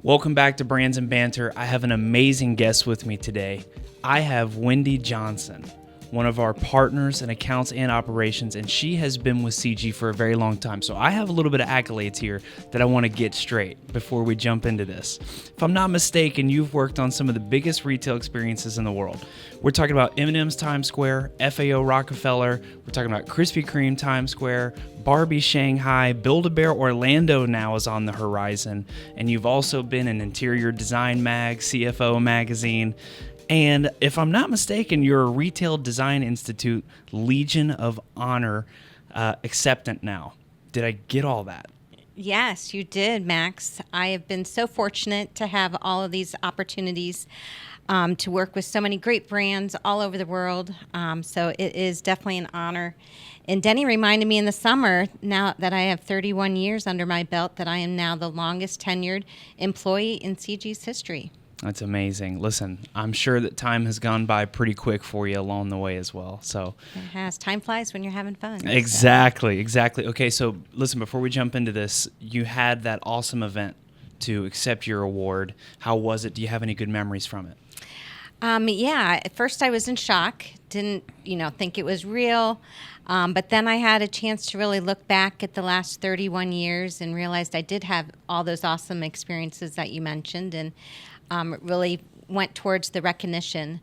Welcome back to Brands and Banter. I have an amazing guest with me today. I have Wendy Johnson, one of our partners in accounts and operations, and she has been with CG for a very long time. So I have a little bit of accolades here that I want to get straight before we jump into this. If I'm not mistaken, you've worked on some of the biggest retail experiences in the world. We're talking about M&M's Times Square, FAO Rockefeller, we're talking about Krispy Kreme Times Square, Barbie Shanghai, Build-A-Bear Orlando now is on the horizon, and you've also been in Interior Design Mag, CFO Magazine, and if I'm not mistaken, you're a Retail Design Institute Legion of Honor acceptant now. Did I get all that? Yes, you did, Max. I have been so fortunate to have all of these opportunities to work with so many great brands all over the world. So it is definitely an honor. And Denny reminded me in the summer, now that I have 31 years under my belt, that I am now the longest tenured employee in CG's history. That's amazing. Listen, I'm sure that time has gone by pretty quick for you along the way as well. So it has. Time flies when you're having fun. Exactly. Okay, so listen, before we jump into this, you had that awesome event to accept your award. How was it? Do you have any good memories from it? Yeah, at first I was in shock, didn't, think it was real. But then I had a chance to really look back at the last 31 years and realized I did have all those awesome experiences that you mentioned, and really went towards the recognition.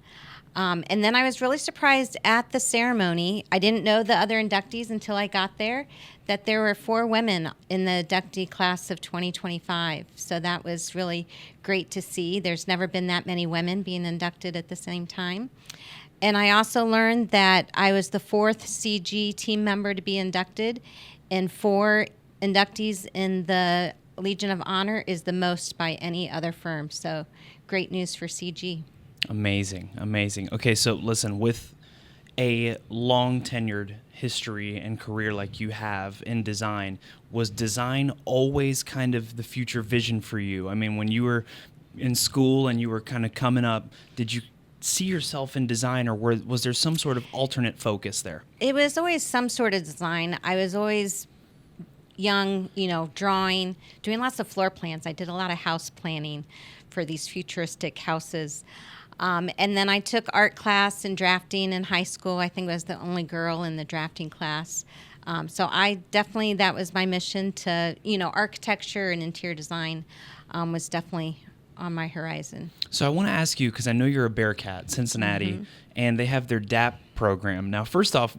And then I was really surprised at the ceremony. I didn't know the other inductees until I got there, that there were 4 women in the inductee class of 2025. So that was really great to see. There's never been that many women being inducted at the same time. And I also learned that I was the 4th CG team member to be inducted, and 4 inductees in the Legion of Honor is the most by any other firm. So great news for CG. Amazing. Okay, so listen, with a long tenured history and career like you have in design, was design always kind of the future vision for you? I mean, when you were in school and you were kind of coming up, did you see yourself in design, or was there some sort of alternate focus there? It was always some sort of design. I was always young, drawing, doing lots of floor plans. I did a lot of house planning for these futuristic houses. And then I took art class and drafting in high school. I think I was the only girl in the drafting class. So that was my mission to, architecture and interior design was definitely on my horizon. So I want to ask you, because I know you're a Bearcat, Cincinnati, and they have their DAP program. Now, first off,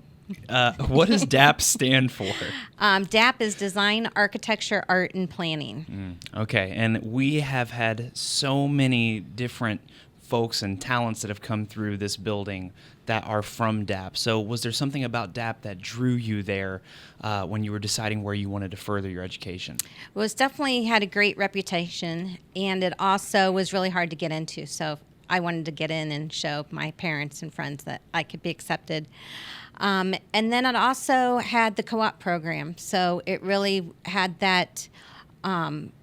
what does DAP stand for? DAP is Design, Architecture, Art, and Planning. Okay, and we have had so many different folks and talents that have come through this building that are from DAP. So was there something about DAP that drew you there when you were deciding where you wanted to further your education? Well, it's definitely had a great reputation, and it also was really hard to get into. So I wanted to get in and show my parents and friends that I could be accepted. And then it also had the co-op program. So it really had that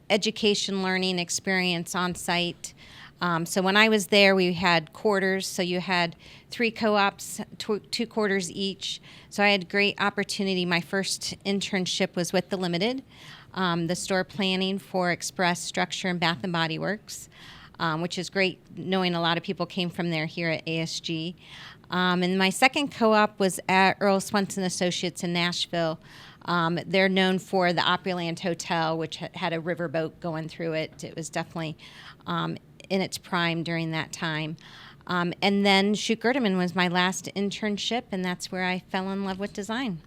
education learning experience on site. So when I was there, we had quarters. So you had 3 co-ops, 2 quarters each. So I had great opportunity. My first internship was with the Limited, the store planning for Express, Structure, and Bath and Body Works, which is great knowing a lot of people came from there here at ASG. And my second co-op was at Earl Swenson Associates in Nashville. They're known for the Opryland Hotel, which had a riverboat going through it. It was definitely in its prime during that time. And then Chute Gerdeman was my last internship, and that's where I fell in love with design.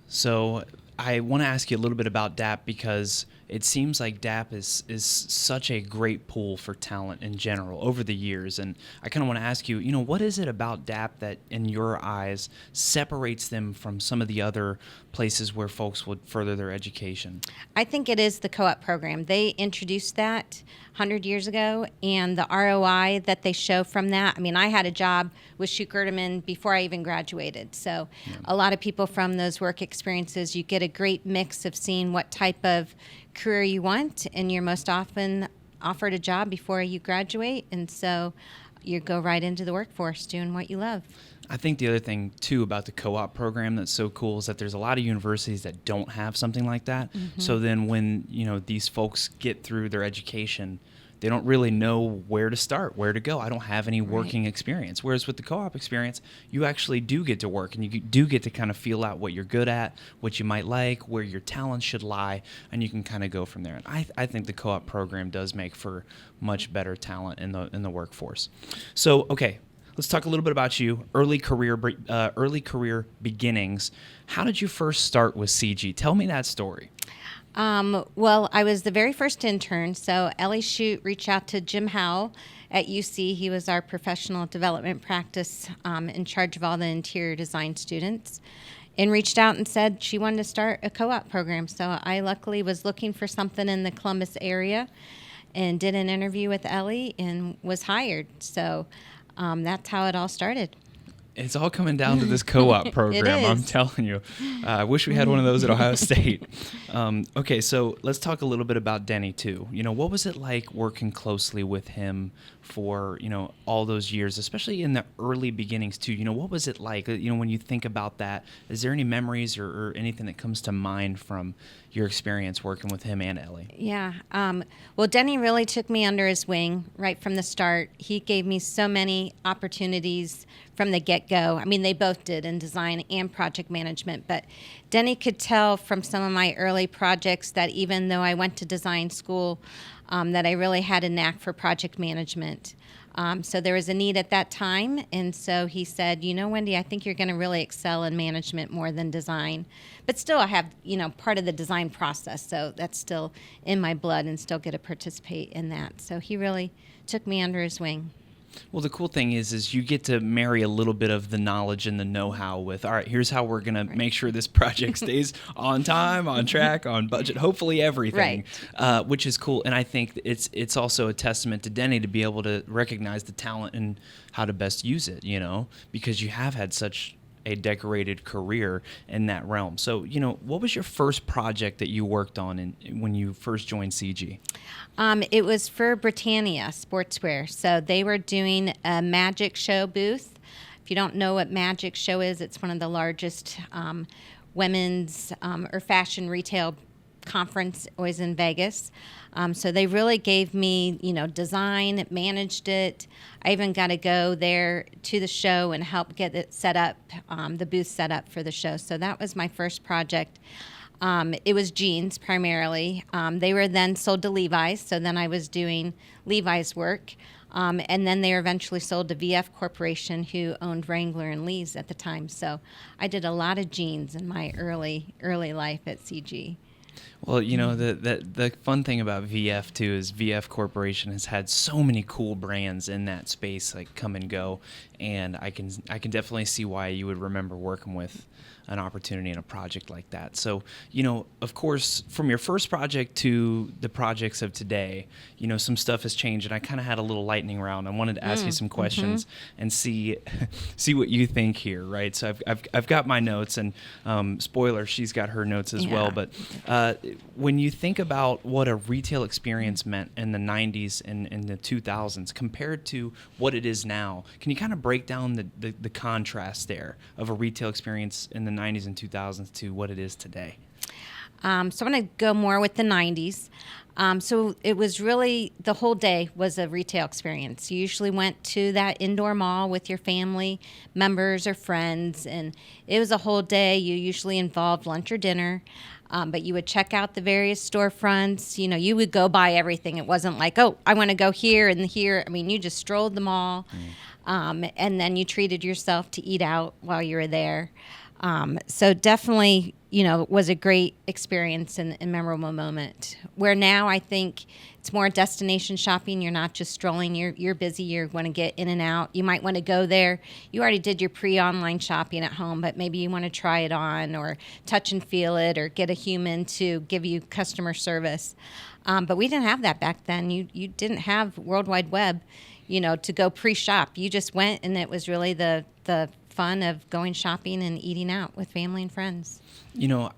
So I want to ask you a little bit about DAP, because it seems like DAP is such a great pool for talent in general over the years. And I kind of want to ask you, what is it about DAP that, in your eyes, separates them from some of the other places where folks would further their education? I think it is the co-op program. They introduced that 100 years ago, and the ROI that they show from that. I mean, I had a job with Chute Gerdeman before I even graduated. So a lot of people from those work experiences, you get a great mix of seeing what type of career you want, and you're most often offered a job before you graduate. And so, you go right into the workforce doing what you love. I think the other thing, too, about the co-op program that's so cool is that there's a lot of universities that don't have something like that. So then when, these folks get through their education, they don't really know where to start, where to go. I don't have any working experience. Whereas with the co-op experience, you actually do get to work, and you do get to kind of feel out what you're good at, what you might like, where your talents should lie, and you can kind of go from there. And I think the co-op program does make for much better talent in the workforce. So, okay, let's talk a little bit about you, early career beginnings. How did you first start with CG? Tell me that story. Well, I was the very first intern, so Ellie Chute reached out to Jim Howell at UC. He was our professional development practice in charge of all the interior design students, and reached out and said she wanted to start a co-op program. So I luckily was looking for something in the Columbus area and did an interview with Ellie and was hired. So that's how it all started. It's all coming down to this co-op program, I'm telling you. I wish we had one of those at Ohio State. Okay, so let's talk a little bit about Denny, too. What was it like working closely with him for, all those years, especially in the early beginnings, too? What was it like? When you think about that, is there any memories or anything that comes to mind from your experience working with him and Ellie? Yeah. Well, Denny really took me under his wing right from the start. He gave me so many opportunities from the get-go. I mean, they both did in design and project management, but Denny could tell from some of my early projects that even though I went to design school, that I really had a knack for project management. So there was a need at that time, and so he said, Wendy, I think you're going to really excel in management more than design. But still, I have, part of the design process, so that's still in my blood and still get to participate in that. So he really took me under his wing. Well, the cool thing is you get to marry a little bit of the knowledge and the know-how with, all right, here's how we're going to make sure this project stays on time, on track, on budget, hopefully everything, which is cool. And I think it's also a testament to Denny to be able to recognize the talent and how to best use it, because you have had such a decorated career in that realm. So, what was your first project that you worked on when you first joined CG? It was for Britannia Sportswear. So they were doing a magic show booth. If you don't know what magic show is, it's one of the largest women's or fashion retail conference, always in Vegas. So they really gave me, design, managed it. I even got to go there to the show and help get it set up, the booth set up for the show. So that was my first project. It was jeans primarily. They were then sold to Levi's, so then I was doing Levi's work. And then they were eventually sold to VF Corporation, who owned Wrangler and Lee's at the time. So I did a lot of jeans in my early life at CG. Well, the fun thing about VF too is VF Corporation has had so many cool brands in that space, like come and go, and I can definitely see why you would remember working with an opportunity in a project like that. So, of course, from your first project to the projects of today, some stuff has changed, and I kind of had a little lightning round. I wanted to ask you some questions and see what you think here, right? So I've got my notes, and spoiler, she's got her notes as well. But when you think about what a retail experience meant in the 90s and in the 2000s compared to what it is now, can you kind of break down the contrast there of a retail experience in the 90s and 2000s to what it is today? So I'm going to go more with the 90s. So it was really, the whole day was a retail experience. You usually went to that indoor mall with your family members or friends, and it was a whole day. You usually involved lunch or dinner, but you would check out the various storefronts. You would go buy everything. It wasn't like, oh, I want to go here and here. I mean, you just strolled the mall, and then you treated yourself to eat out while you were there. So definitely, was a great experience and memorable moment. Where now I think it's more destination shopping. You're not just strolling. You're busy. You're going to get in and out. You might want to go there. You already did your pre-online shopping at home, but maybe you want to try it on or touch and feel it or get a human to give you customer service. But we didn't have that back then. You didn't have World Wide Web, to go pre-shop. You just went, and it was really the fun of going shopping and eating out with family and friends.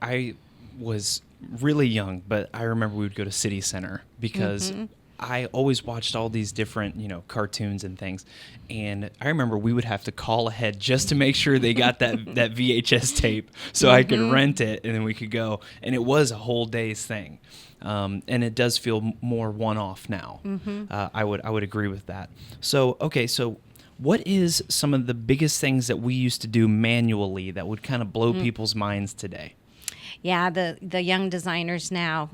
I was really young, but I remember we would go to City Center because I always watched all these different, cartoons and things. And I remember we would have to call ahead just to make sure they got that VHS tape so I could rent it and then we could go. And it was a whole day's thing. And it does feel more one-off now. I would agree with that. So, okay, so what is some of the biggest things that we used to do manually that would kind of blow people's minds today? Yeah, the young designers now,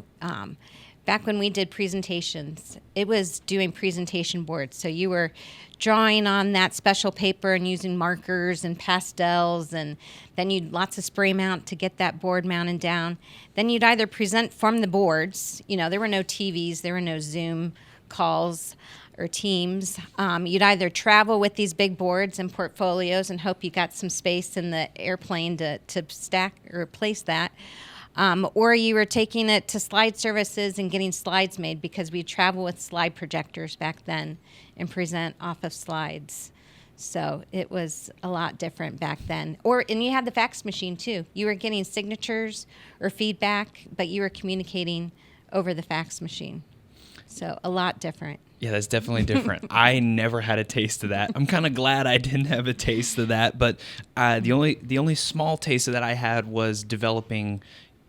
back when we did presentations, it was doing presentation boards. So you were drawing on that special paper and using markers and pastels, and then you'd lots of spray mount to get that board mounted down. Then you'd either present from the boards. There were no TVs, there were no Zoom calls or Teams. You'd either travel with these big boards and portfolios and hope you got some space in the airplane to stack or place that. Or you were taking it to slide services and getting slides made, because we travel with slide projectors back then and present off of slides. So it was a lot different back then. And you had the fax machine too. You were getting signatures or feedback, but you were communicating over the fax machine. So a lot different. Yeah, that's definitely different. I never had a taste of that. I'm kind of glad I didn't have a taste of that. But the only small taste of that I had was developing,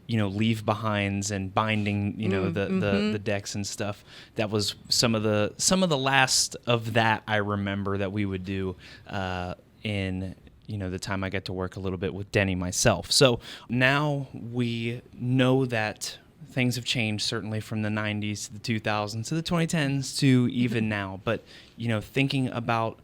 leave behinds and binding, the decks and stuff. That was some of the last of that I remember that we would do in the time I got to work a little bit with Denny myself. So now we know that things have changed, certainly from the 90s to the 2000s to the 2010s to even now. But, thinking about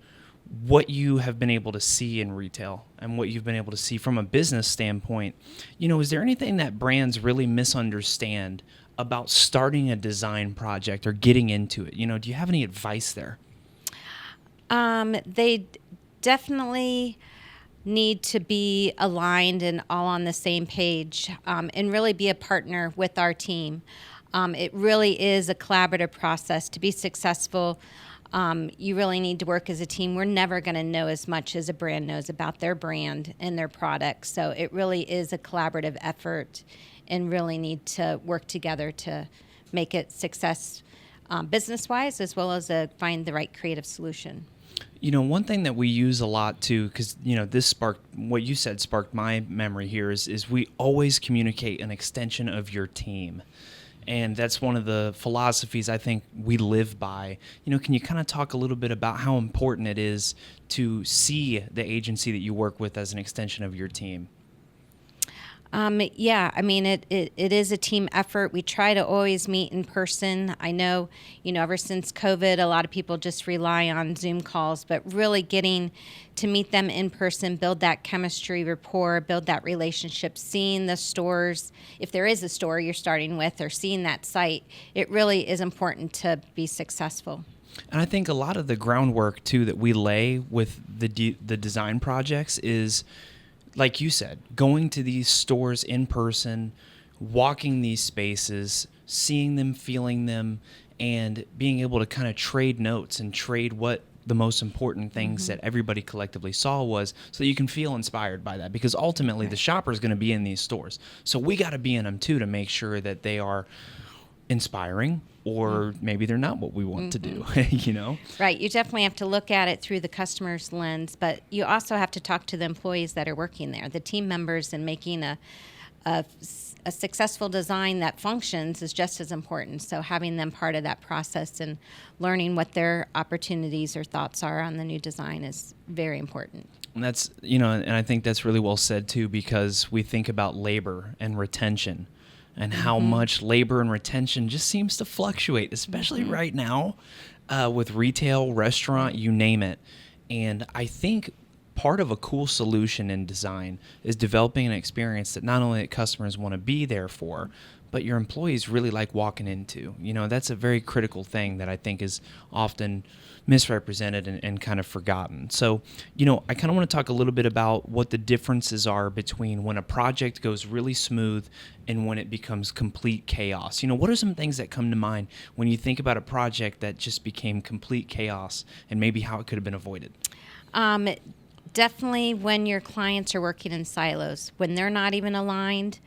what you have been able to see in retail and what you've been able to see from a business standpoint, is there anything that brands really misunderstand about starting a design project or getting into it? Do you have any advice there? They definitely need to be aligned and all on the same page, and really be a partner with our team. It really is a collaborative process. To be successful, you really need to work as a team. We're never going to know as much as a brand knows about their brand and their products. So it really is a collaborative effort, and really need to work together to make it success, business-wise, as well as find the right creative solution. One thing that we use a lot too, because, this what you said sparked my memory here, is we always communicate an extension of your team. And that's one of the philosophies I think we live by. Can you kind of talk a little bit about how important it is to see the agency that you work with as an extension of your team? Yeah, it is a team effort. We try to always meet in person. I know, ever since COVID, a lot of people just rely on Zoom calls, but really getting to meet them in person, build that chemistry, rapport, build that relationship, seeing the stores, if there is a store you're starting with, or seeing that site, it really is important to be successful. And I think a lot of the groundwork, too, that we lay with the design projects is, like you said, going to these stores in person, walking these spaces, seeing them, feeling them, and being able to kind of trade notes and trade what the most important things that everybody collectively saw was, so that you can feel inspired by that. Because ultimately, the shopper is going to be in these stores. So we got to be in them, too, to make sure that they are inspiring, or maybe they're not what we want to do, Right. You definitely have to look at it through the customer's lens, but you also have to talk to the employees that are working there, the team members, and making a successful design that functions is just as important. So having them part of that process and learning what their opportunities or thoughts are on the new design is very important. And that's, and I think that's really well said too, because we think about labor and retention, and how much labor and retention just seems to fluctuate, especially right now with retail, restaurant, you name it. And I think part of a cool solution in design is developing an experience that not only that customers want to be there for, but your employees really like walking into. That's a very critical thing that I think is often misrepresented and kind of forgotten. So, I kind of want to talk a little bit about what the differences are between when a project goes really smooth and when it becomes complete chaos. What are some things that come to mind when you think about a project that just became complete chaos, and maybe how it could have been avoided? Definitely when your clients are working in silos, when they're not even aligned.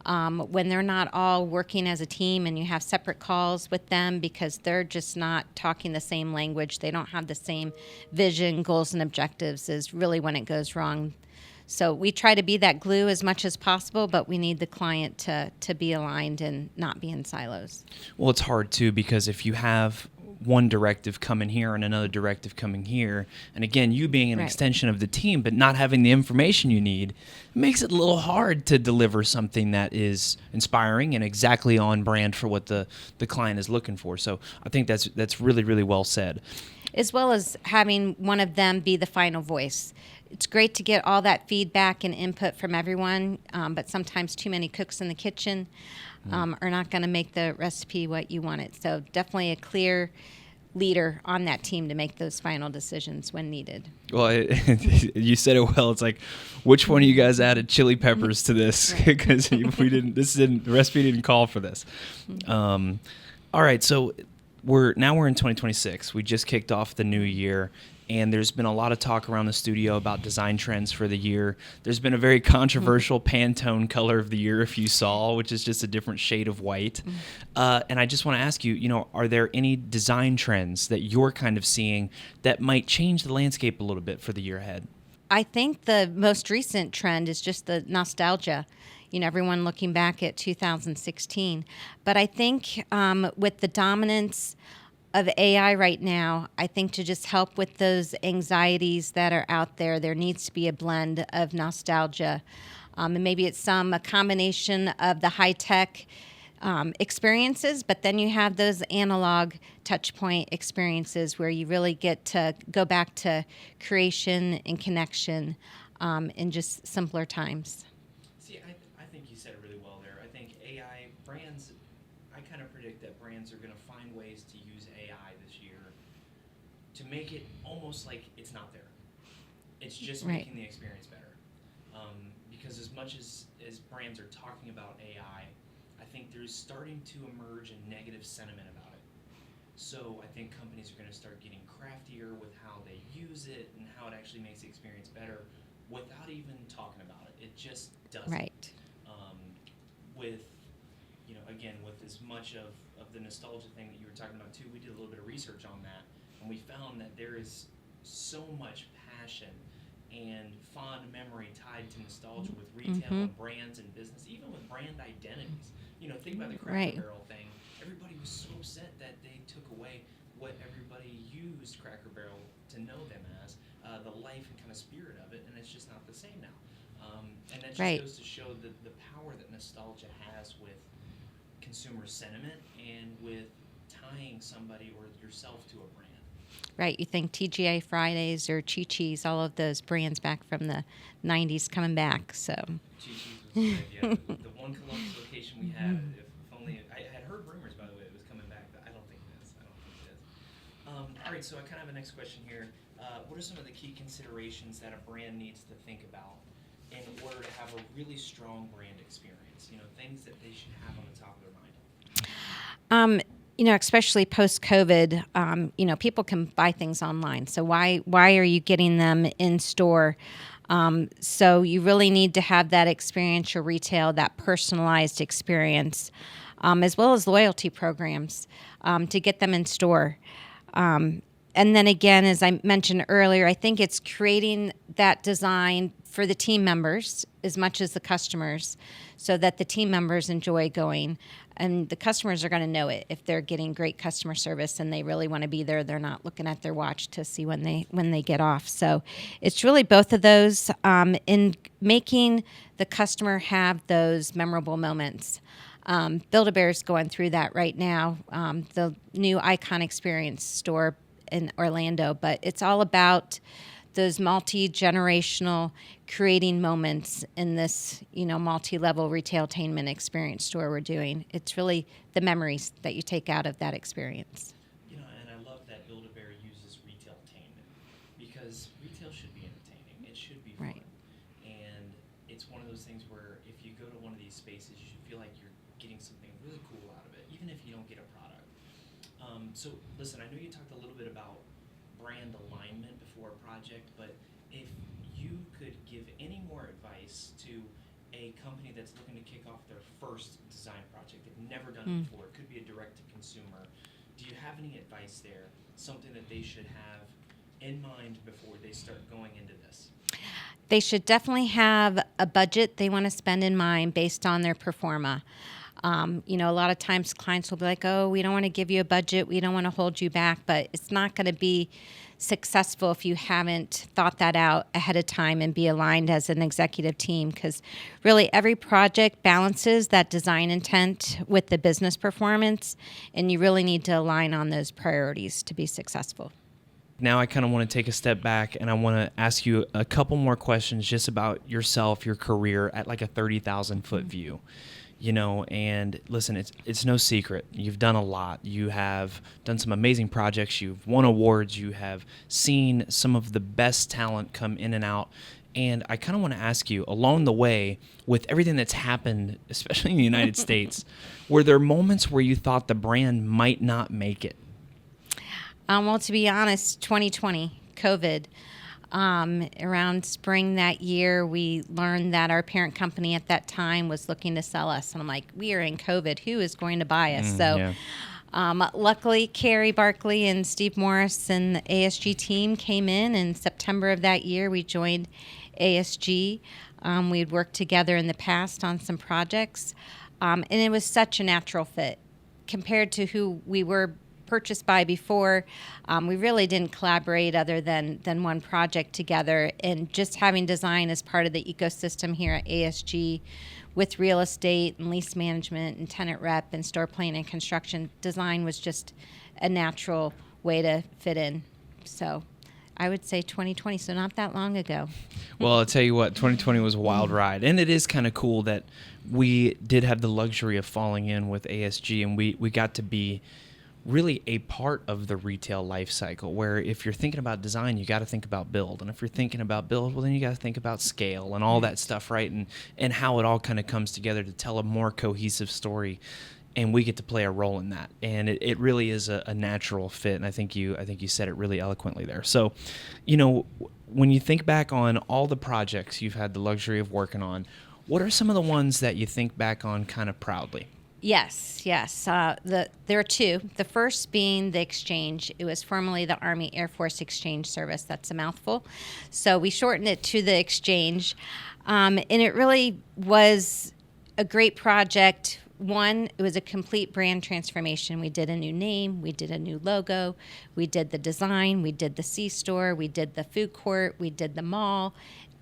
when they're not all working as a team and you have separate calls with them because they're just not talking the same language, they don't have the same vision, goals, and objectives, is really when it goes wrong. So we try to be that glue as much as possible, but we need the client to be aligned and not be in silos. Well, it's hard too, because if you have one directive coming here and another directive coming here, and again, you being an Right. extension of the team but not having the information you need, it makes it a little hard to deliver something that is inspiring and exactly on brand for what the client is looking for. So I think that's really, really well said. As well as having one of them be the final voice. It's great to get all that feedback and input from everyone, but sometimes too many cooks in the kitchen are not going to make the recipe what you want it. So definitely a clear leader on that team to make those final decisions when needed. Well, you said it well. It's like, which one of you guys added chili peppers to this? Because the recipe didn't call for this. All right, so we're in 2026. We just kicked off the new year, and there's been a lot of talk around the studio about design trends for the year. There's been a very controversial Pantone color of the year, if you saw, which is just a different shade of white. And I just want to ask you, are there any design trends that you're kind of seeing that might change the landscape a little bit for the year ahead? I think the most recent trend is just the nostalgia. Everyone looking back at 2016. But I think with the dominance of AI right now, I think to just help with those anxieties that are out there, there needs to be a blend of nostalgia. And maybe it's a combination of the high-tech experiences, but then you have those analog touch point experiences where you really get to go back to creation and connection in just simpler times. See, I think you said it really well there. I think AI brands, I kind of predict that brands are going to find ways to use AI this year to make it almost like it's not there. It's just Right. making the experience better. Because as much as brands are talking about AI, I think there's starting to emerge a negative sentiment about it. So I think companies are going to start getting craftier with how they use it and how it actually makes the experience better without even talking about it. It just does. Right. With, again, with as much of the nostalgia thing that you were talking about too, we did a little bit of research on that, and we found that there is so much passion and fond memory tied to nostalgia with retail and brands and business, even with brand identities. Think about the Cracker Barrel thing. Everybody was so upset that they took away what everybody used Cracker Barrel to know them as, the life and kind of spirit of it, and it's just not the same now. And that just goes to show the power that nostalgia has with consumer sentiment and with tying somebody or yourself to a brand. Right. You think TGI Fridays or Chi-Chi's, all of those brands back from the 90s coming back. So. Chi-Chi's was good, yeah. The one Columbus location we had, if only, I had heard rumors, by the way, it was coming back, but I don't think it is. All right, so I kind of have a next question here. What are some of the key considerations that a brand needs to think about in order to have a really strong brand experience? Things that they should have on the top of their mind. Especially post-COVID, people can buy things online. So why are you getting them in store? So you really need to have that experiential retail, that personalized experience, as well as loyalty programs to get them in store. And then again, as I mentioned earlier, I think it's creating that design for the team members as much as the customers so that the team members enjoy going. And the customers are going to know it if they're getting great customer service and they really want to be there. They're not looking at their watch to see when they get off. So it's really both of those in making the customer have those memorable moments. Build-A-Bear is going through that right now, the new Icon Experience store in Orlando. But it's all about those multi-generational creating moments in this, multi-level retailtainment experience store we're doing. It's really the memories that you take out of that experience. And I love that Build-A-Bear uses retailtainment because retail should be entertaining. It should be fun. Right. And it's one of those things where if you go to one of these spaces, you should feel like you're getting something really cool out of it, even if you don't get a product. So listen, I know you talked a little bit about brand alignment before a project, but if you could give any more advice to a company that's looking to kick off their first design project? They've never done it before. It could be a direct-to-consumer. Do you have any advice there? Something that they should have in mind before they start going into this? They should definitely have a budget they want to spend in mind based on their pro forma. A lot of times clients will be like, oh, we don't want to give you a budget. We don't want to hold you back. But it's not going to be successful if you haven't thought that out ahead of time and be aligned as an executive team, because really every project balances that design intent with the business performance, and you really need to align on those priorities to be successful. Now I kind of want to take a step back and I want to ask you a couple more questions just about yourself, your career at like a 30,000 foot view. And listen, it's no secret. You've done a lot. You have done some amazing projects. You've won awards. You have seen some of the best talent come in and out. And I kind of want to ask you, along the way, with everything that's happened, especially in the United States, were there moments where you thought the brand might not make it? Well, to be honest, 2020, COVID, around spring that year, we learned that our parent company at that time was looking to sell us. And I'm like, we are in COVID. Who is going to buy us? Luckily, Carrie Barkley and Steve Morris and the ASG team came in September of that year. We joined ASG. We had worked together in the past on some projects. And it was such a natural fit compared to who we were purchased by before. We really didn't collaborate other than one project together, and just having design as part of the ecosystem here at ASG with real estate and lease management and tenant rep and store planning and construction, design was just a natural way to fit in. So I would say 2020, so not that long ago. Well, I'll tell you what, 2020 was a wild ride. And it is kind of cool that we did have the luxury of falling in with ASG, and we got to be really a part of the retail life cycle, where if you're thinking about design, you got to think about build. And if you're thinking about build, well, then you got to think about scale and all that stuff, right? And how it all kind of comes together to tell a more cohesive story. And we get to play a role in that. And it really is a natural fit. And I think you said it really eloquently there. So, when you think back on all the projects you've had the luxury of working on, what are some of the ones that you think back on kind of proudly? Yes. There are two. The first being the exchange. It was formerly the Army Air Force Exchange Service. That's a mouthful. So we shortened it to the exchange. And it really was a great project. One, it was a complete brand transformation. We did a new name. We did a new logo. We did the design. We did the C-store. We did the food court. We did the mall.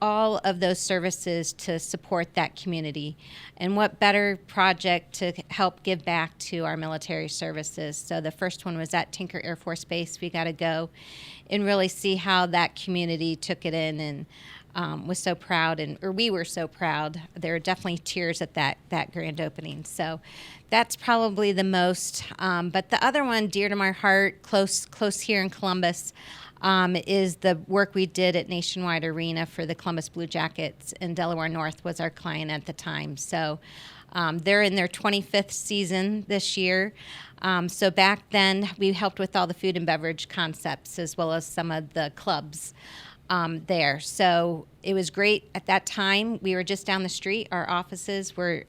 All of those services to support that community. And what better project to help give back to our military services. So the first one was at Tinker Air Force Base. We got to go and really see how that community took it in, and was so proud, or we were so proud. There were definitely tears at that grand opening. So that's probably the most. But the other one, dear to my heart, close here in Columbus, is the work we did at Nationwide Arena for the Columbus Blue Jackets, and Delaware North was our client at the time. So they're in their 25th season this year. So back then, we helped with all the food and beverage concepts as well as some of the clubs there. So it was great at that time. We were just down the street. Our offices were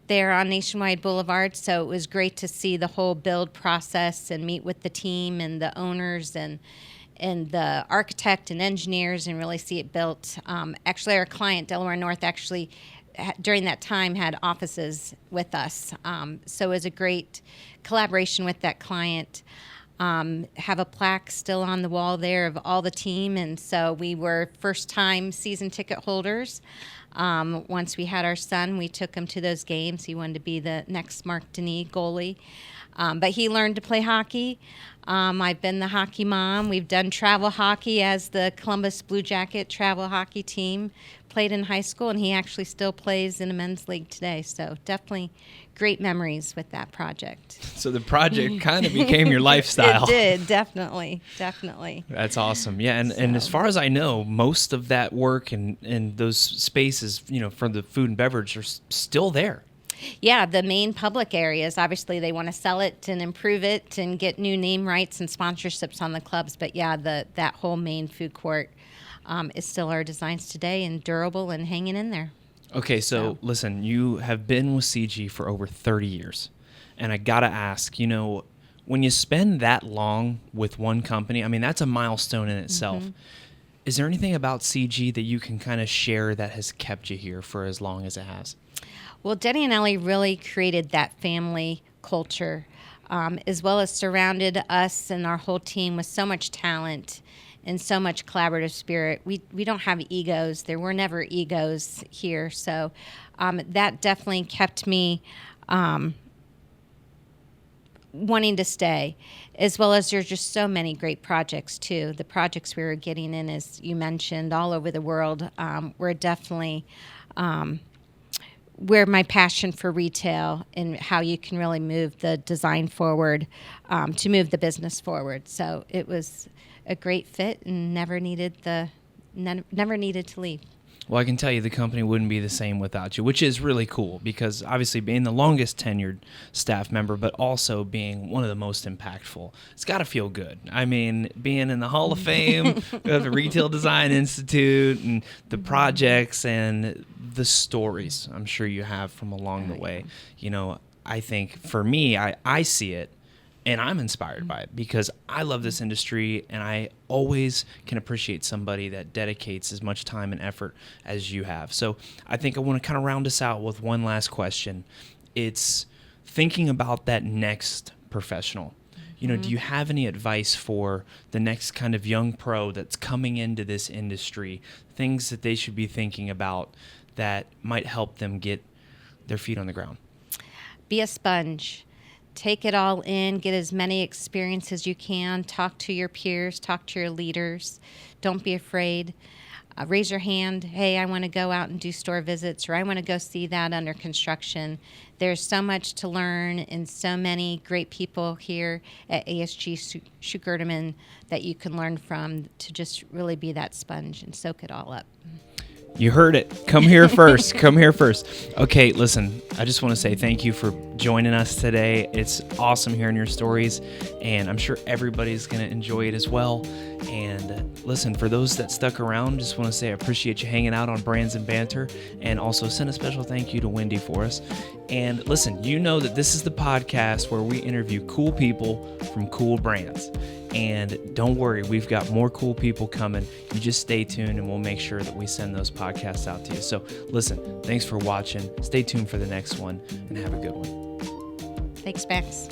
there on Nationwide Boulevard, so it was great to see the whole build process and meet with the team and the owners and the architect and engineers and really see it built. Actually, our client, Delaware North, actually during that time had offices with us, so it was a great collaboration with that client. Have a plaque still on the wall there of all the team, and so we were first-time season ticket holders. Once we had our son, we took him to those games. He wanted to be the next Mark Denis goalie. But he learned to play hockey. I've been the hockey mom. We've done travel hockey as the Columbus Blue Jacket travel hockey team. Played in high school, and he actually still plays in a men's league today. So definitely great memories with that project. So the project kind of became your lifestyle. It did, definitely. That's awesome. Yeah, and as far as I know, most of that work and those spaces, from the food and beverage are still there. Yeah, the main public areas, obviously they want to sell it and improve it and get new name rights and sponsorships on the clubs. But yeah, that whole main food court is still our designs today and durable and hanging in there. Okay, so listen, you have been with CG for over 30 years. And I got to ask, when you spend that long with one company, I mean, that's a milestone in itself. Is there anything about CG that you can kind of share that has kept you here for as long as it has? Well, Denny and Ellie really created that family culture, as well as surrounded us and our whole team with so much talent and so much collaborative spirit. We don't have egos. There were never egos here. So that definitely kept me wanting to stay, as well as there's just so many great projects too. The projects we were getting in, as you mentioned, all over the world, were definitely where my passion for retail and how you can really move the design forward, to move the business forward. So it was a great fit and never needed to leave. Well, I can tell you the company wouldn't be the same without you, which is really cool because obviously being the longest tenured staff member, but also being one of the most impactful, it's got to feel good. I mean, being in the Hall of Fame of the Retail Design Institute and the projects and the stories I'm sure you have from along the way. I think for me, I see it. And I'm inspired by it because I love this industry and I always can appreciate somebody that dedicates as much time and effort as you have. So I think I want to kind of round us out with one last question. It's thinking about that next professional. Do you have any advice for the next kind of young pro that's coming into this industry, things that they should be thinking about that might help them get their feet on the ground? Be a sponge. Take it all in, get as many experiences as you can, talk to your peers, talk to your leaders. Don't be afraid. Raise your hand. Hey, I want to go out and do store visits, or I want to go see that under construction. There's so much to learn and so many great people here at ASG Chute Gerdeman that you can learn from to just really be that sponge and soak it all up. You heard it. Come here first. Come here first. Okay, listen, I just want to say thank you for joining us today. It's awesome hearing your stories, and I'm sure everybody's going to enjoy it as well. And listen, for those that stuck around, just want to say I appreciate you hanging out on Brands and Banter, and also send a special thank you to Wendy for us. And listen, you know that this is the podcast where we interview cool people from cool brands. And don't worry, we've got more cool people coming. You just stay tuned and we'll make sure that we send those podcasts out to you. So listen, thanks for watching. Stay tuned for the next one and have a good one. Thanks, Max.